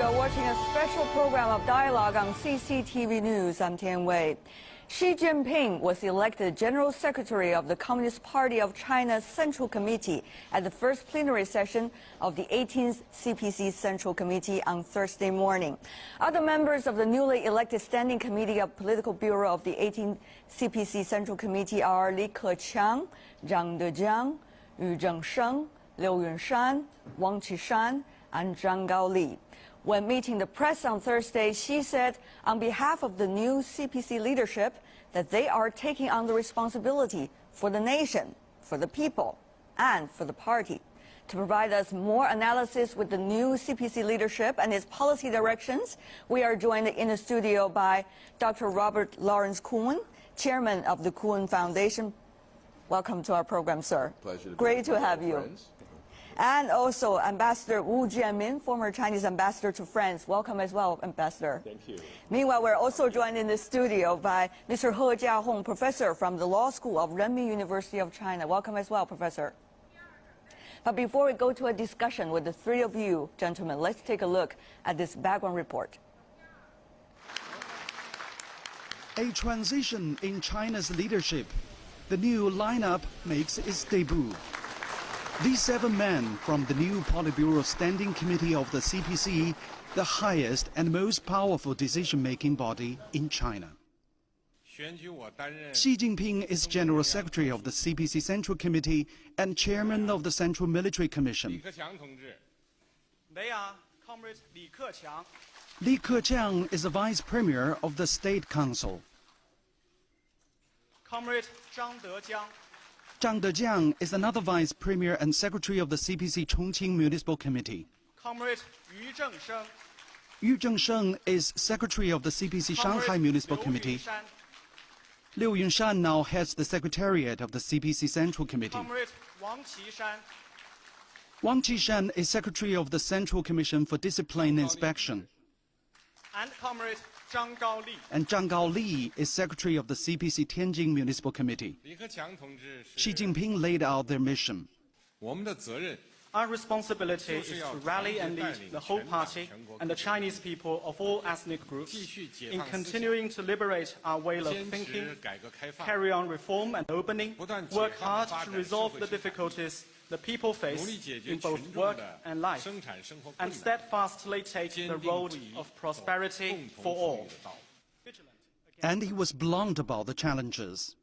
are watching a special program of dialogue on CCTV News. I'm Tian Wei. Xi Jinping was elected General Secretary of the Communist Party of China's Central Committee at the first plenary session of the 18th CPC Central Committee on Thursday morning. Other members of the newly elected Standing Committee of Political Bureau of the 18th CPC Central Committee are Li Keqiang, Zhang Dejiang, Yu Zhengsheng, Liu Yunshan, Wang Qishan, and Zhang Gaoli. When meeting the press on Thursday, Xi said on behalf of the new CPC leadership that they are taking on the responsibility for the nation, for the people, and for the party. To provide us more analysis with the new CPC leadership and its policy directions, we are joined in the studio by Dr. Robert Lawrence Kuhn, chairman of the Kuhn Foundation. Welcome to our program, sir. Pleasure to be Great to have you. Friends. And also Ambassador Wu Jianmin, former Chinese ambassador to France. Welcome as well, Ambassador. Thank you. Meanwhile, we're also joined in the studio by Mr. He Jiahong, professor from the Law School of Renmin University of China. Welcome as well, Professor. But before we go to a discussion with the three of you, gentlemen, let's take a look at this background report. A transition in China's leadership. The new lineup makes its debut. These 7 men from the new Politburo Standing Committee of the CPC, the highest and most powerful decision-making body in China. Xi Jinping is General Secretary of the CPC Central Committee and Chairman of the Central Military Commission. They are Comrade Li Keqiang. Li Keqiang is the Vice Premier of the State Council. Comrade Zhang Dejiang. Zhang Dejiang is another Vice Premier and Secretary of the CPC Chongqing Municipal Committee. Comrade Yu Zhengsheng. Yu Zhengsheng is Secretary of the CPC Shanghai Municipal Committee. Liu Yunshan now heads the Secretariat of the CPC Central Committee. Comrade Wang Qishan. Wang Qishan is Secretary of the Central Commission for Discipline Inspection. And Comrade Zhang Gaoli. And Zhang Gaoli is Secretary of the CPC Tianjin Municipal Committee. Xi Jinping laid out their mission. Our responsibility is to rally and lead the whole party and the Chinese people of all ethnic groups in continuing to liberate our way of thinking, carry on reform and opening, work hard to resolve the difficulties the people face in both work and life, and steadfastly take the road of prosperity for all. And he was blunt about the challenges.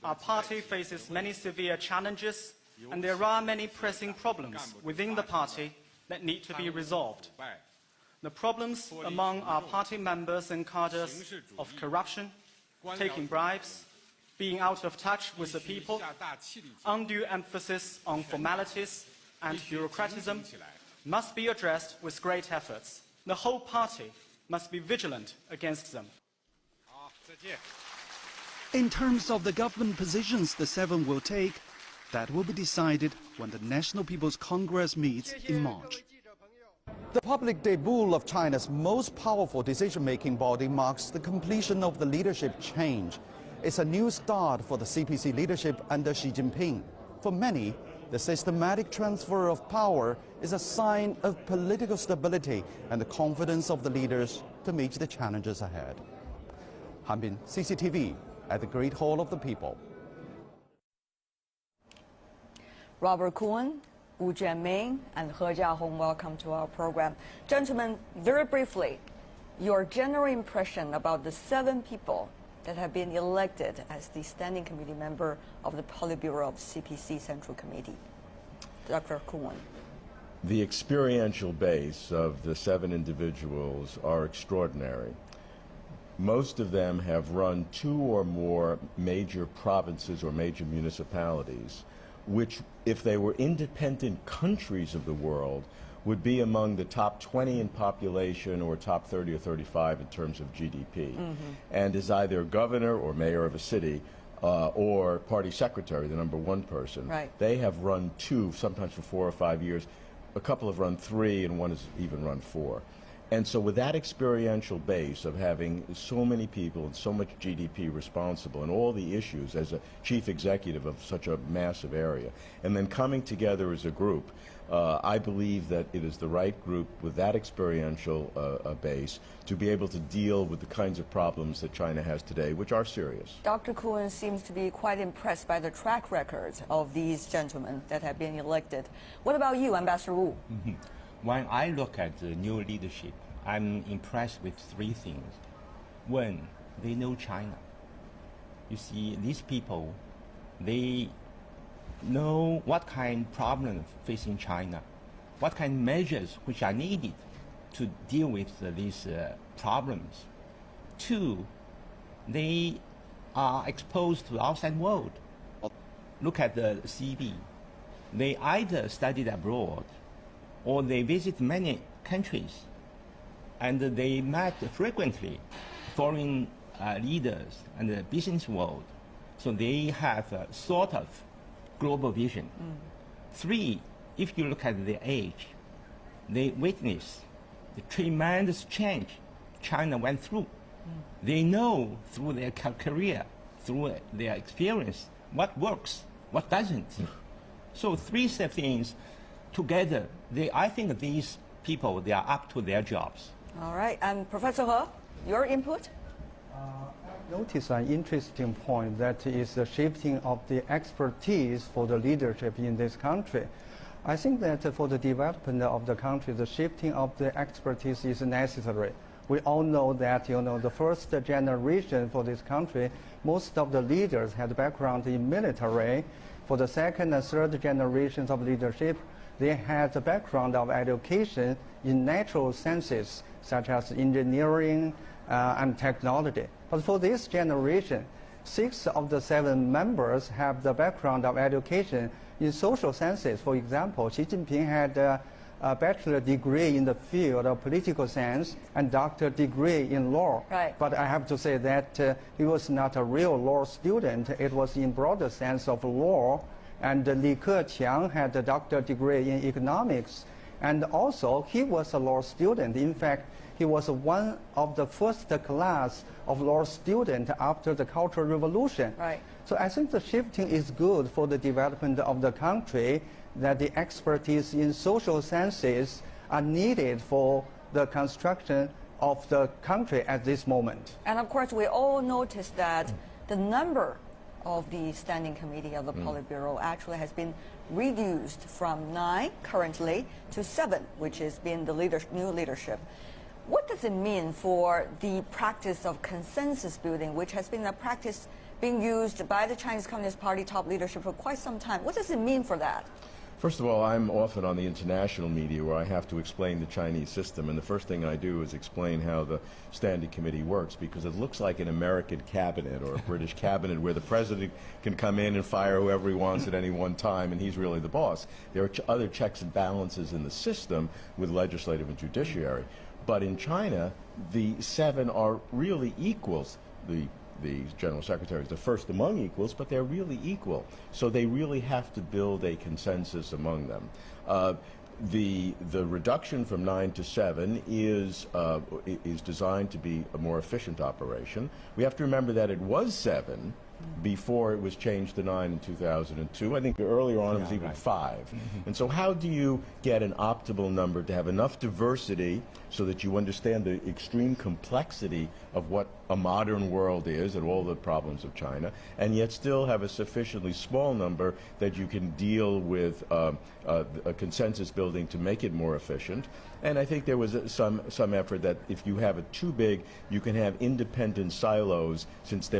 Our party faces many severe challenges, and there are many pressing problems within the party that need to be resolved. The problems among our party members and cadres of corruption, taking bribes, being out of touch with the people, undue emphasis on formalities and bureaucratism must be addressed with great efforts. The whole party must be vigilant against them. In terms of the government positions the 7 will take, that will be decided when the National People's Congress meets in March. The public debut of China's most powerful decision-making body marks the completion of the leadership change. It's a new start for the CPC leadership under Xi Jinping. For many, the systematic transfer of power is a sign of political stability and the confidence of the leaders to meet the challenges ahead. Hanbin, CCTV, at the Great Hall of the People. Robert Kuhn, Wu Jianmin, and He Jiahong, welcome to our program. Gentlemen, very briefly, your general impression about the 7 people that have been elected as the Standing Committee member of the Politburo of CPC Central Committee. Dr. Kuhn. The experiential base of the 7 individuals are extraordinary. Most of them have run 2 or more major provinces or major municipalities, which, if they were independent countries of the world, would be among the top 20 in population or top 30 or 35 in terms of GDP. And is either governor or mayor of a city or party secretary, the #1 person. Right. They have run 2, sometimes for 4 or 5 years. A couple have run 3, and one has even run 4. And so with that experiential base of having so many people and so much GDP responsible and all the issues as a chief executive of such a massive area, and then coming together as a group, I believe that it is the right group with that experiential base to be able to deal with the kinds of problems that China has today, which are serious. Dr. Kuhn seems to be quite impressed by the track record of these gentlemen that have been elected. What about you, Ambassador Wu? When I look at the new leadership, I'm impressed with three things. One, they know China. You see, these people, they know what kind of problems facing China, what kind of measures which are needed to deal with these problems. Two, they are exposed to the outside world. Look at the CB. They either studied abroad or they visit many countries, and they met frequently foreign leaders and the business world. So they have a sort of global vision. Three, if you look at their age, they witness the tremendous change China went through. They know through their career, through their experience, what works, what doesn't. So three things together, I think these people, they are up to their jobs. All right, and Professor He, your input? Notice an interesting point, that is the shifting of the expertise for the leadership in this country. I think that for the development of the country, the shifting of the expertise is necessary. We all know that, the first generation for this country, most of the leaders had background in military. For the second and third generations of leadership, they had a background of education in natural sciences, such as engineering and technology. But for this generation, 6 of the 7 members have the background of education in social sciences. For example, Xi Jinping had a bachelor degree in the field of political science and doctor degree in law. Right. But I have to say that he was not a real law student. It was in broader sense of law. And Li Keqiang had a doctor degree in economics. And also, he was a law student. In fact, he was one of the first class of law students after the Cultural Revolution. Right. So I think the shifting is good for the development of the country, that the expertise in social sciences are needed for the construction of the country at this moment. And of course, we all noticed that the number of the Standing Committee of the Politburo actually has been reduced from 9 currently to 7, which has been the new leadership. What does it mean for the practice of consensus building, which has been a practice being used by the Chinese Communist Party top leadership for quite some time? What does it mean for that? First of all, I'm often on the international media where I have to explain the Chinese system, and the first thing I do is explain how the Standing Committee works, because it looks like an American cabinet or a British cabinet where the president can come in and fire whoever he wants at any one time, and he's really the boss. There are other checks and balances in the system with legislative and judiciary. But in China, the 7 are really equals. The General Secretary is the first among equals, but they're really equal. So they really have to build a consensus among them. The reduction from 9 to 7 is designed to be a more efficient operation. We have to remember that it was 7 before it was changed to 9 in 2002. I think earlier on it was even 5. And so how do you get an optimal number to have enough diversity so that you understand the extreme complexity of what a modern world is and all the problems of China, and yet still have a sufficiently small number that you can deal with a consensus building to make it more efficient? And I think there was some effort that if you have it too big, you can have independent silos. Since they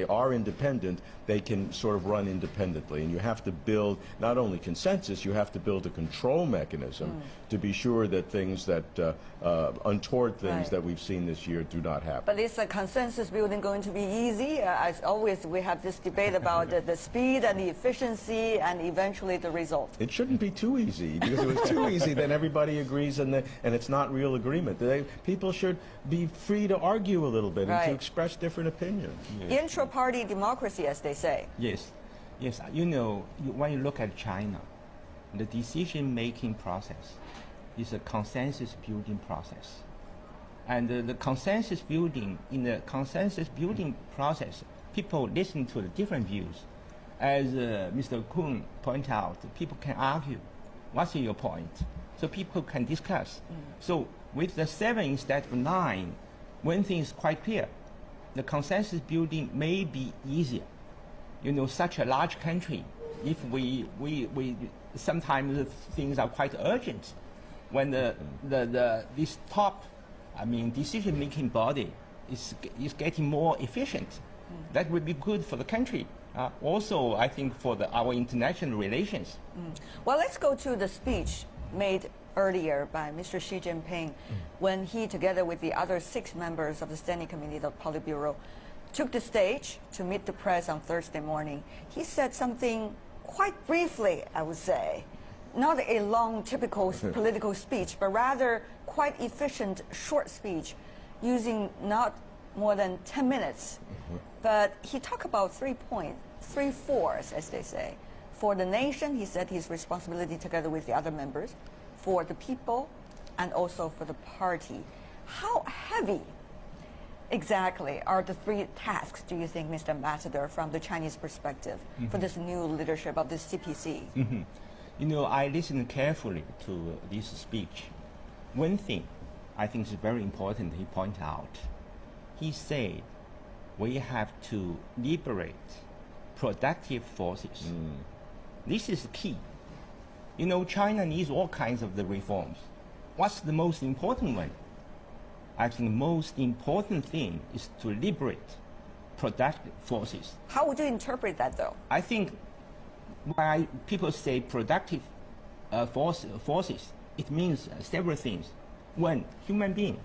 are independent, they can sort of run independently. And you have to build not only consensus, you have to build a control mechanism to be sure that things that untoward things that we've seen this year do not happen. But is a consensus building going to be easy? As always, we have this debate about the speed and the efficiency and eventually the result. It shouldn't be too easy, because if it was too easy, then everybody agrees and it's not real agreement. People should be free to argue a little bit and to express different opinions. Yes. Intra-party democracy, as they say. Yes. When you look at China, the decision-making process is a consensus building process. And the consensus building, in the consensus building process, people listen to the different views. As Mr. Kuhn pointed out, people can argue, what's your point? So people can discuss. So with the 7 instead of 9, one thing is quite clear. The consensus building may be easier. You know, such a large country, if we sometimes things are quite urgent. When this top, decision-making body is getting more efficient, that would be good for the country. Also, I think for our international relations. Well, let's go to the speech made earlier by Mr. Xi Jinping when he, together with the other 6 members of the Standing Committee of the Politburo, took the stage to meet the press on Thursday morning. He said something quite briefly, I would say. Not a long, typical political speech, but rather quite efficient, short speech, using not more than 10 minutes. But he talked about 3 points, 3 fours, as they say. For the nation, he said his responsibility together with the other members, for the people, and also for the party. How heavy exactly are the 3 tasks, do you think, Mr. Ambassador, from the Chinese perspective, for this new leadership of the CPC? You know, I listened carefully to this speech. One thing I think is very important he pointed out. He said we have to liberate productive forces. This is key. You know, China needs all kinds of the reforms. What's the most important one? I think the most important thing is to liberate productive forces. How would you interpret that, though? I think when people say productive forces, it means several things. One, human being.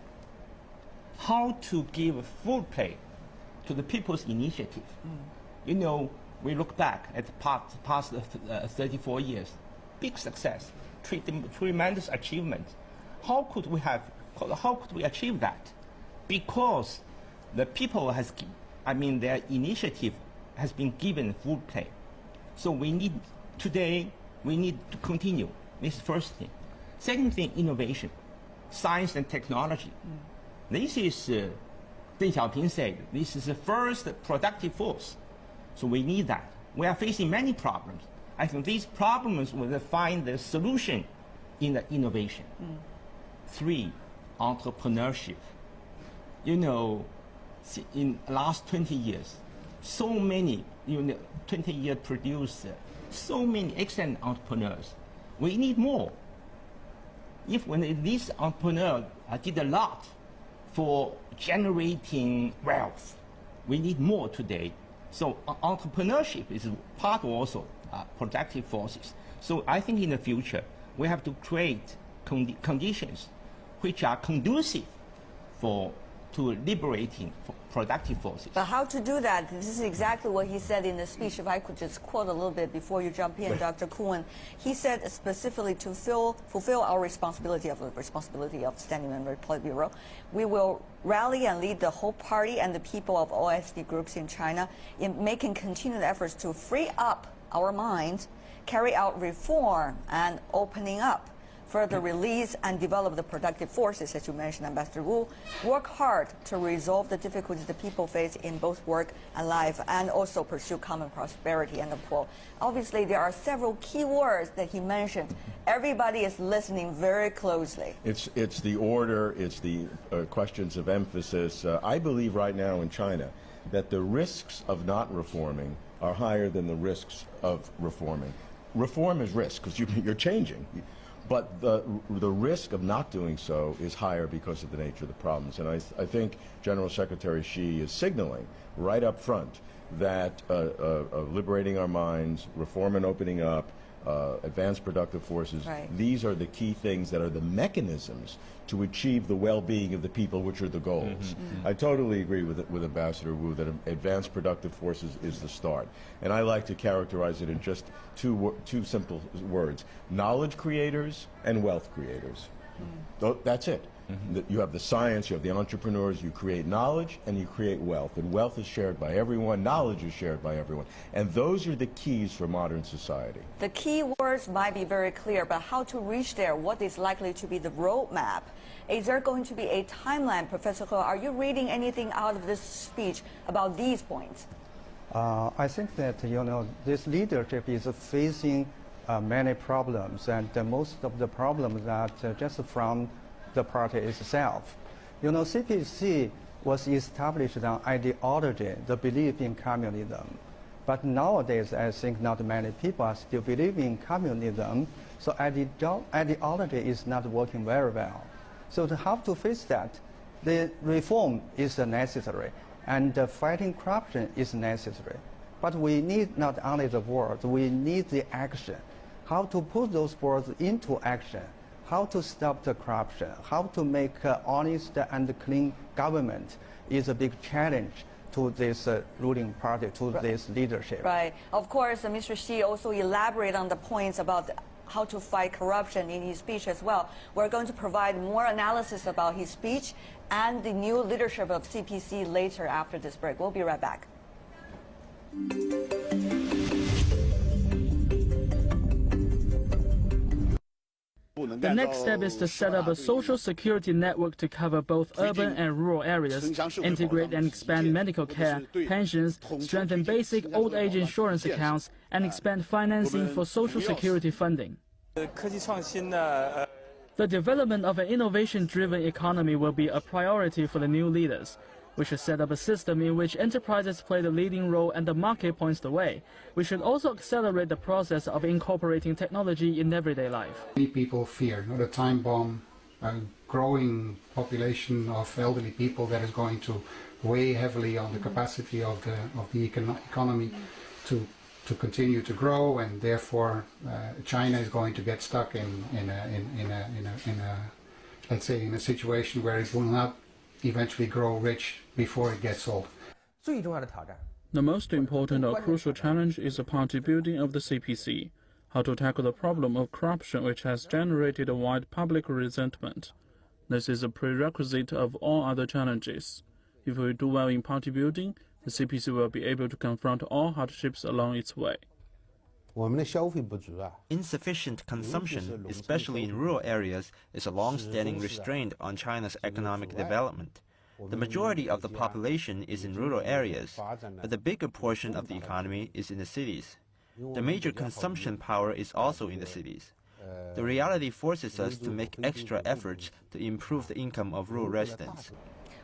How to give full play to the people's initiative. You know, we look back at the past 34 years, big success, tremendous achievement. How could we achieve that? Because the people their initiative has been given full play. So today we need to continue. This is the first thing. Second thing, innovation, science and technology. This is, Deng Xiaoping said, this is the first productive force. So we need that. We are facing many problems. I think these problems will find the solution in the innovation. 3, entrepreneurship. You know, in the last 20 years, so many, 20 years produced so many excellent entrepreneurs. We need more. When these entrepreneurs did a lot for generating wealth, we need more today. So entrepreneurship is part also productive forces. So I think in the future, we have to create conditions which are conducive to liberating productive forces. But how to do that? This is exactly what he said in the speech. If I could just quote a little bit before you jump in, Dr. Kuhn. He said specifically to fulfill our responsibility of standing member of the Politburo, we will rally and lead the whole party and the people of all ethnic groups in China in making continued efforts to free up our minds, carry out reform and opening up, further release and develop the productive forces, as you mentioned, Ambassador Wu, work hard to resolve the difficulties the people face in both work and life, and also pursue common prosperity, end of quote. Obviously, there are several key words that he mentioned. Everybody is listening very closely. It's the order, it's the questions of emphasis. I believe right now in China that the risks of not reforming are higher than the risks of reforming. Reform is risk, because you're changing. But the risk of not doing so is higher because of the nature of the problems. And I think General Secretary Xi is signaling right up front that liberating our minds, reform and opening up, advanced productive forces, these are the key things that are the mechanisms to achieve the well-being of the people, which are the goals. I totally agree with Ambassador Wu that advanced productive forces is the start. And I like to characterize it in just two simple words: knowledge creators and wealth creators. That's it. You have the science, you have the entrepreneurs, you create knowledge, and you create wealth. And wealth is shared by everyone, knowledge is shared by everyone. And those are the keys for modern society. The key words might be very clear, but how to reach there, what is likely to be the roadmap? Is there going to be a timeline, Professor He? Are you reading anything out of this speech about these points? I think that, this leadership is facing many problems, and most of the problems are just from the party itself. CPC was established on ideology, the belief in communism. But nowadays, I think not many people are still believing in communism, so ideology is not working very well. So to how to face that, the reform is necessary, and fighting corruption is necessary. But we need not only the words, we need the action. How to put those words into action, how to stop the corruption, how to make honest and clean government is a big challenge to this ruling party, to this leadership. Right. Of course, Mr. Xi also elaborated on the points about how to fight corruption in his speech as well. We're going to provide more analysis about his speech and the new leadership of CPC later after this break. We'll be right back. The next step is to set up a social security network to cover both urban and rural areas, integrate and expand medical care, pensions, strengthen basic old age insurance accounts, and expand financing for social security funding. The development of an innovation-driven economy will be a priority for the new leaders. We should set up a system in which enterprises play the leading role and the market points the way. We should also accelerate the process of incorporating technology in everyday life. Many people fear the time bomb, a growing population of elderly people that is going to weigh heavily on the capacity of the economy to continue to grow, and therefore China is going to get stuck in a situation where it will not eventually grow rich before it gets old. The most important or crucial challenge is the party building of the CPC, how to tackle the problem of corruption which has generated a wide public resentment. This is a prerequisite of all other challenges. If we do well in party building, the CPC will be able to confront all hardships along its way. Insufficient consumption, especially in rural areas, is a long-standing restraint on China's economic development. The majority of the population is in rural areas, but the bigger portion of the economy is in the cities. The major consumption power is also in the cities. The reality forces us to make extra efforts to improve the income of rural residents.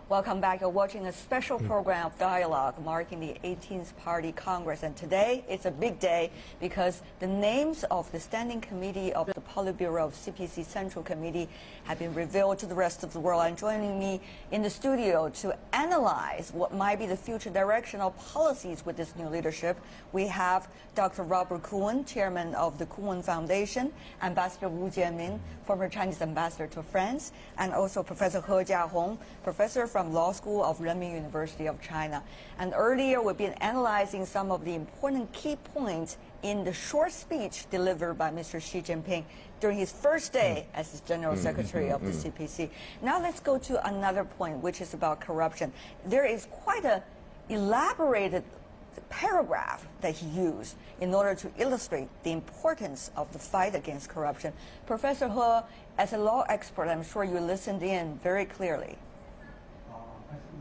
Welcome back. You're watching a special program of Dialogue marking the 18th Party Congress. And today, it's a big day because the names of the Standing Committee of the Politburo of CPC Central Committee have been revealed to the rest of the world. And joining me in the studio to analyze what might be the future direction of policies with this new leadership, we have Dr. Robert Kuhn, Chairman of the Kuhn Foundation, Ambassador Wu Jianmin, former Chinese ambassador to France, and also Professor He Jiahong, professor from Law School of Renmin University of China. And earlier, we've been analyzing some of the important key points in the short speech delivered by Mr. Xi Jinping during his first day as the General Secretary of the CPC. Now let's go to another point, which is about corruption. There is quite an elaborated paragraph that he used in order to illustrate the importance of the fight against corruption. Professor He, as a law expert, I'm sure you listened in very clearly.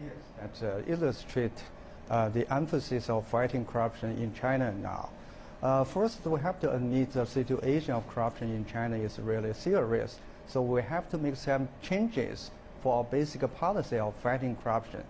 Yes, that illustrate the emphasis of fighting corruption in China now. First, we have to admit the situation of corruption in China is really serious. So we have to make some changes for our basic policy of fighting corruption.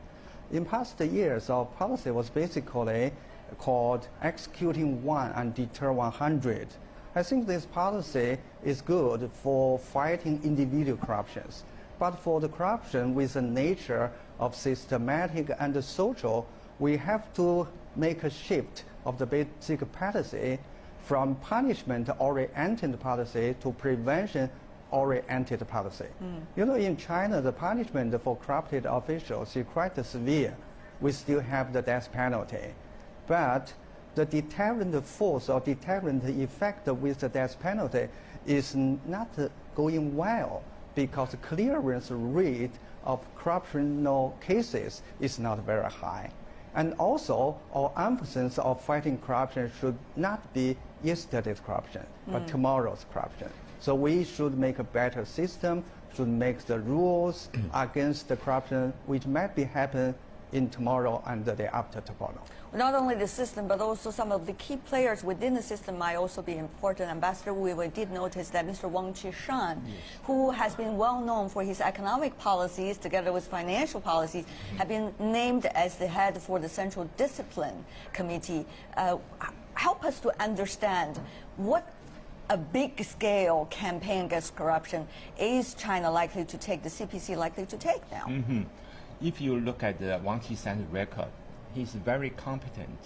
In past years, our policy was basically called executing one and deter 100. I think this policy is good for fighting individual corruptions. But for the corruption with the nature of systematic and social, we have to make a shift of the basic policy from punishment-oriented policy to prevention-oriented policy. In China, the punishment for corrupted officials is quite severe. We still have the death penalty. But the deterrent force or deterrent effect with the death penalty is not going well, because the clearance rate of corruptional cases is not very high. And also, our emphasis of fighting corruption should not be yesterday's corruption, but tomorrow's corruption. So we should make a better system, should make the rules against the corruption which might be happen in tomorrow and the day after tomorrow. Not only the system, but also some of the key players within the system might also be important. Ambassador Wu, we did notice that Mr. Wang Qishan, who has been well known for his economic policies together with financial policies, have been named as the head for the Central Discipline Committee. Help us to understand what a big-scale campaign against corruption is China likely to take, the CPC likely to take now? If you look at the Wang Qishan's record, he's a very competent,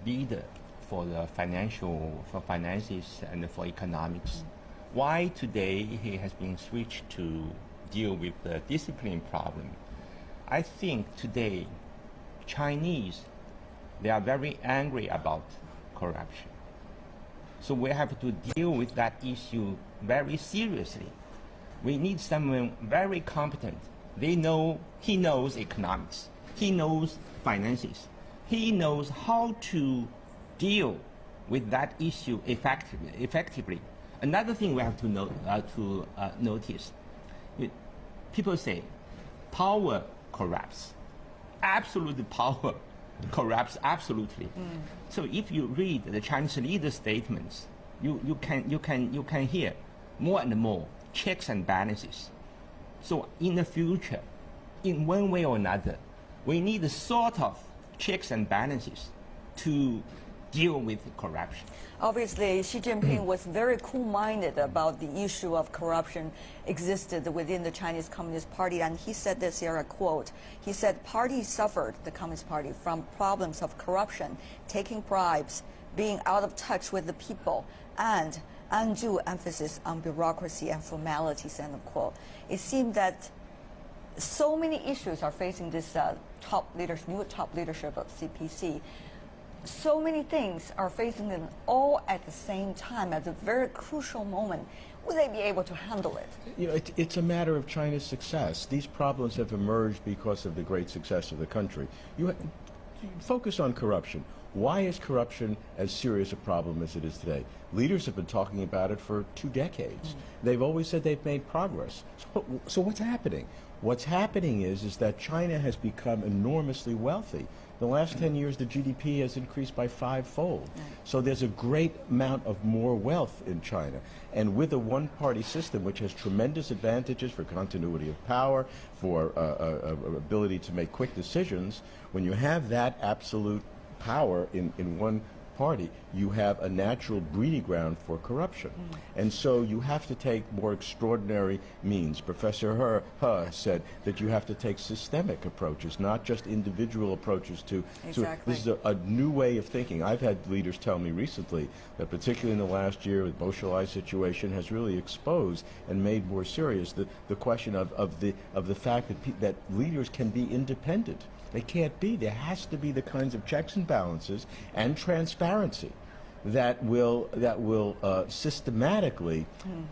leader for the for finances and for economics. Why today he has been switched to deal with the discipline problem? I think today Chinese, they are very angry about corruption. So we have to deal with that issue very seriously. We need someone very competent. He knows economics. He knows finances. He knows how to deal with that issue effectively. Another thing we have to notice, people say power corrupts. Absolute power corrupts absolutely. So if you read the Chinese leader statements, you can hear more and more checks and balances. So in the future, in one way or another, we need a sort of checks and balances to deal with corruption. Obviously, Xi Jinping was very cool-minded about the issue of corruption existed within the Chinese Communist Party, and he said this here, a quote. He said, "Party suffered, the Communist Party, from problems of corruption, taking bribes, being out of touch with the people, and undue emphasis on bureaucracy and formalities," end of quote. It seemed that so many issues are facing this new top leadership of CPC. So many things are facing them all at the same time at a very crucial moment. Will they be able to handle it? You know, it's a matter of China's success. These problems have emerged because of the great success of the country. You focus on corruption. Why is corruption as serious a problem as it is today? Leaders have been talking about it for 2 decades. They've always said they've made progress. So what's happening? What's happening is that China has become enormously wealthy. The last 10 years, the GDP has increased by 5-fold. So there's a great amount of more wealth in China. And with a one-party system, which has tremendous advantages for continuity of power, for ability to make quick decisions, when you have that absolute power in one party, you have a natural breeding ground for corruption. And so you have to take more extraordinary means. Professor He said that you have to take systemic approaches, not just individual approaches to Exactly. This is a new way of thinking. I've had leaders tell me recently that particularly in the last year, the Bolshevik situation has really exposed and made more serious the question of the fact that leaders can be independent. They can't be. There has to be the kinds of checks and balances and transparency that will systematically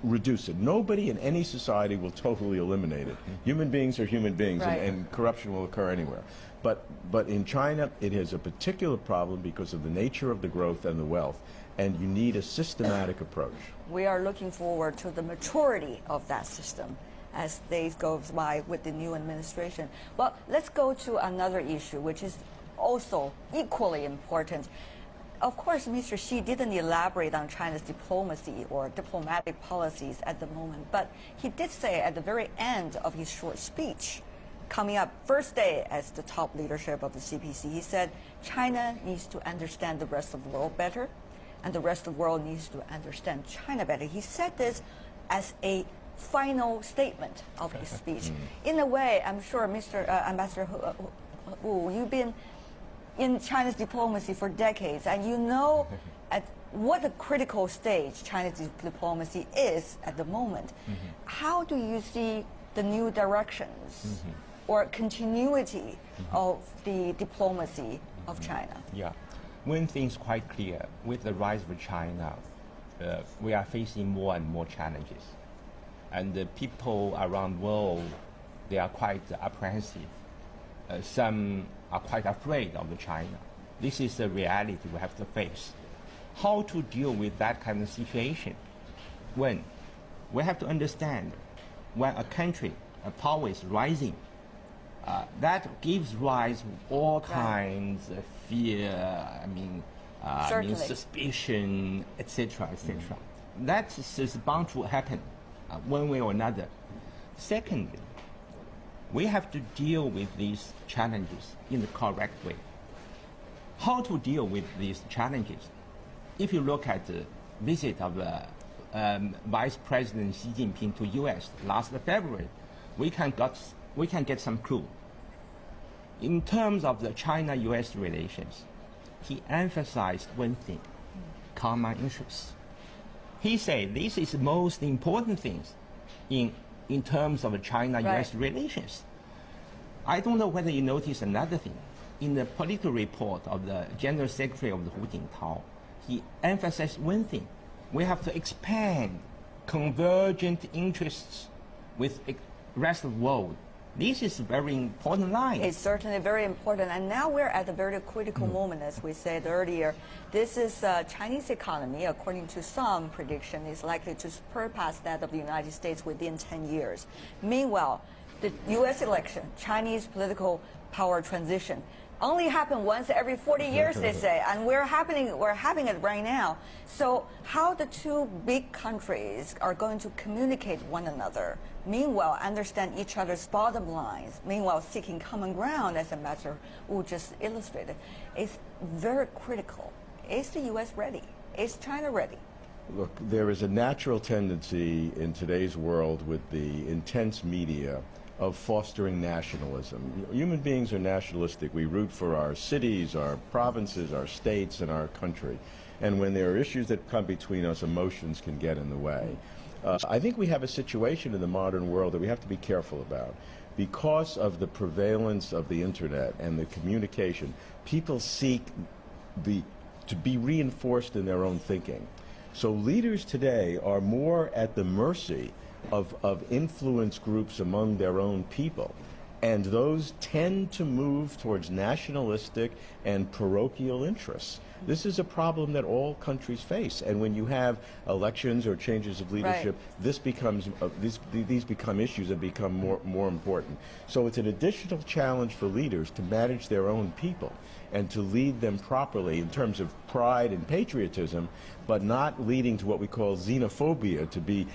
reduce it. Nobody in any society will totally eliminate it. Human beings are human beings, Right. and corruption will occur anywhere. But in China, it is a particular problem because of the nature of the growth and the wealth, and you need a systematic approach. We are looking forward to the maturity of that system as days goes by with the new administration. Well, let's go to another issue, which is also equally important. Of course, Mr. Xi didn't elaborate on China's diplomacy or diplomatic policies at the moment, but he did say at the very end of his short speech, coming up first day as the top leadership of the CPC, he said China needs to understand the rest of the world better, and the rest of the world needs to understand China better. He said this as a final statement of his speech. In a way, I'm sure, Mr. Ambassador Wu, you've been in China's diplomacy for decades, and you know at what a critical stage China's diplomacy is at the moment. How do you see the new directions or continuity of the diplomacy of China? Yeah, one thing's quite clear. With the rise of China, we are facing more and more challenges. and the people around the world, they are quite apprehensive. Some are quite afraid of China. This is the reality we have to face. How to deal with that kind of situation? When we have to understand when a country, a power is rising, that gives rise to all kinds of fear, suspicion, etc., etc. That is bound to happen one way or another. Secondly, we have to deal with these challenges in the correct way. How to deal with these challenges? If you look at the visit of Vice President Xi Jinping to U.S. last February, we can get some clue. In terms of the China-U.S. relations, he emphasized one thing: common interests. He said this is the most important things in terms of China-U.S. relations. I don't know whether you noticed another thing. In the political report of the General Secretary of the Hu Jintao, he emphasized one thing: we have to expand convergent interests with the rest of the world. This is a very important line. It's certainly very important. And now we're at a very critical moment, as we said earlier. This is Chinese economy, according to some prediction, is likely to surpass that of the United States within 10 years. Meanwhile, the U.S. election, Chinese political power transition, only happen once every 40 years, they say, and we're having it right now. So how the two big countries are going to communicate one another, meanwhile understand each other's bottom lines, meanwhile seeking common ground, as Ambassador Wu just illustrated, is very critical. Is the U.S. ready? Is China ready? Look, there is a natural tendency in today's world with the intense media of fostering nationalism. Human beings are nationalistic. We root for our cities, our provinces, our states, and our country. And when there are issues that come between us, emotions can get in the way. I think we have a situation in the modern world that we have to be careful about. Because of the prevalence of the internet and the communication, people seek to be reinforced in their own thinking. So leaders today are more at the mercy of influence groups among their own people. And those tend to move towards nationalistic and parochial interests. This is a problem that all countries face. And when you have elections or changes of leadership, this becomes these become issues that become more important. So it's an additional challenge for leaders to manage their own people and to lead them properly in terms of pride and patriotism, but not leading to what we call xenophobia, to be,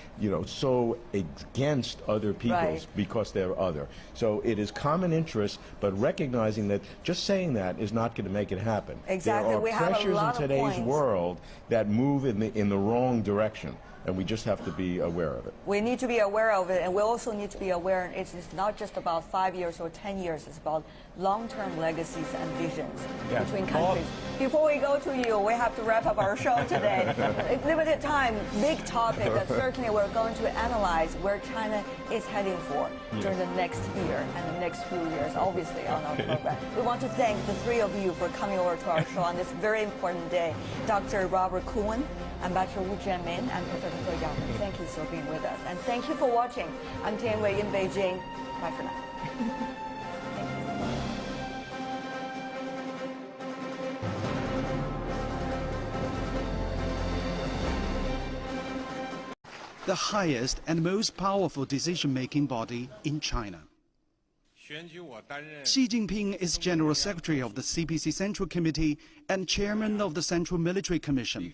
so against other peoples because they're other. So it is common interest, but recognizing that just saying that is not going to make it happen. Exactly. There are pressures in today's world that move in the wrong direction, and we just have to be aware of it. We need to be aware of it, and we also need to be aware it's not just about 5 years or 10 years, it's about long-term legacies and visions between countries. Before we go to you, we have to wrap up our show today. Limited time, big topic that certainly we're going to analyze where China is heading for during the next year and the next few years, obviously, on our program. We want to thank the three of you for coming over to our show on this very important day. Dr. Robert Kuhn, Ambassador Wu Jianmin, and Professor He Yaoming. Thank you for being with us. And thank you for watching. I'm Tian Wei in Beijing. Bye for now. The highest and most powerful decision-making body in China. Xi Jinping is General Secretary of the CPC Central Committee and Chairman of the Central Military Commission.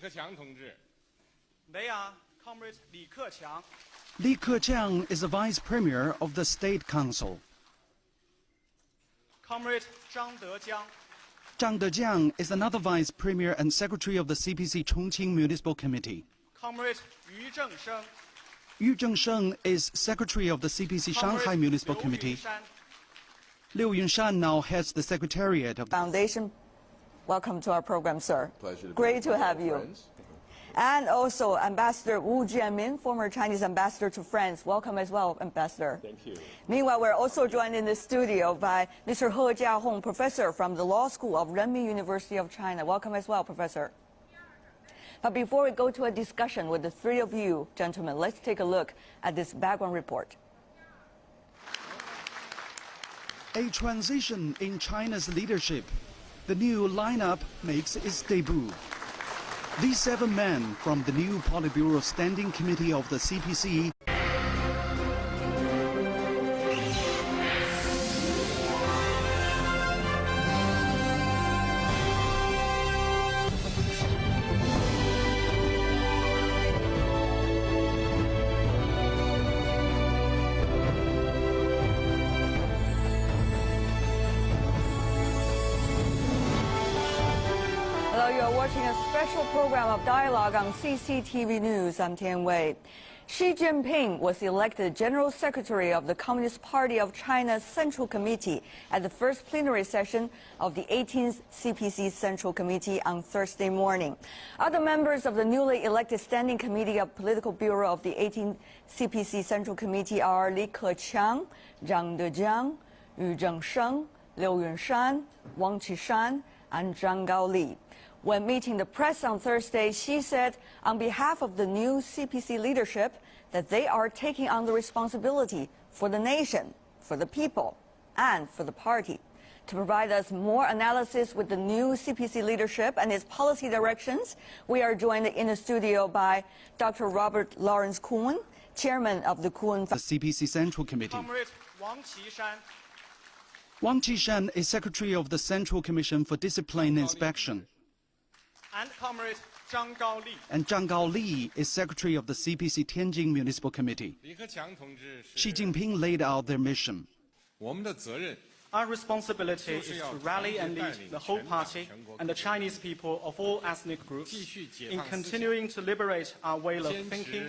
They are Comrade Li Keqiang. Li Keqiang is the Vice Premier of the State Council. Comrade Zhang Dejiang. Zhang Dejiang is another Vice Premier and Secretary of the CPC Chongqing Municipal Committee. Comrade Yu Zhengsheng. Yu Zhengsheng is Secretary of the CPC Shanghai Municipal Committee. Liu Yunshan now heads the Secretariat of the Foundation. Welcome to our program, sir. Pleasure to be Great to have you. friends. And also Ambassador Wu Jianmin, former Chinese ambassador to France. Welcome as well, Ambassador. Thank you. Meanwhile, we're also joined in the studio by Mr. He Jiahong, professor from the Law School of Renmin University of China. Welcome as well, Professor. But before we go to a discussion with the three of you, gentlemen, let's take a look at this background report. A transition in China's leadership. The new lineup makes its debut. These 7 men from the new Politburo Standing Committee of the CPC Hello, you are watching a special program of dialogue on CCTV News. I'm Tian Wei. Xi Jinping was elected General Secretary of the Communist Party of China's Central Committee at the first plenary session of the 18th CPC Central Committee on Thursday morning. Other members of the newly elected Standing Committee of Political Bureau of the 18th CPC Central Committee are Li Keqiang, Zhang Dejiang, Yu Zhengsheng, Liu Yunshan, Wang Qishan, and Zhang Gaoli. When meeting the press on Thursday, Xi said on behalf of the new CPC leadership that they are taking on the responsibility for the nation, for the people, and for the party. To provide us more analysis with the new CPC leadership and its policy directions, we are joined in the studio by Dr. Robert Lawrence Kuhn, chairman of the Kuhn the CPC Central Committee. Comrade Wang Qishan. Wang Qishan is secretary of the Central Commission for Discipline Inspection. And Comrade Zhang Gaoli. And Zhang Gaoli is secretary of the CPC Tianjin Municipal Committee. Xi Jinping laid out their mission. Our responsibility is to rally and lead the whole party and the Chinese people of all ethnic groups in continuing to liberate our way of thinking,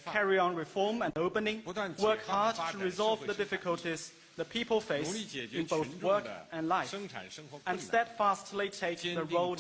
carry on reform and opening, work hard to resolve the difficulties the people face in both work and life, and steadfastly take the role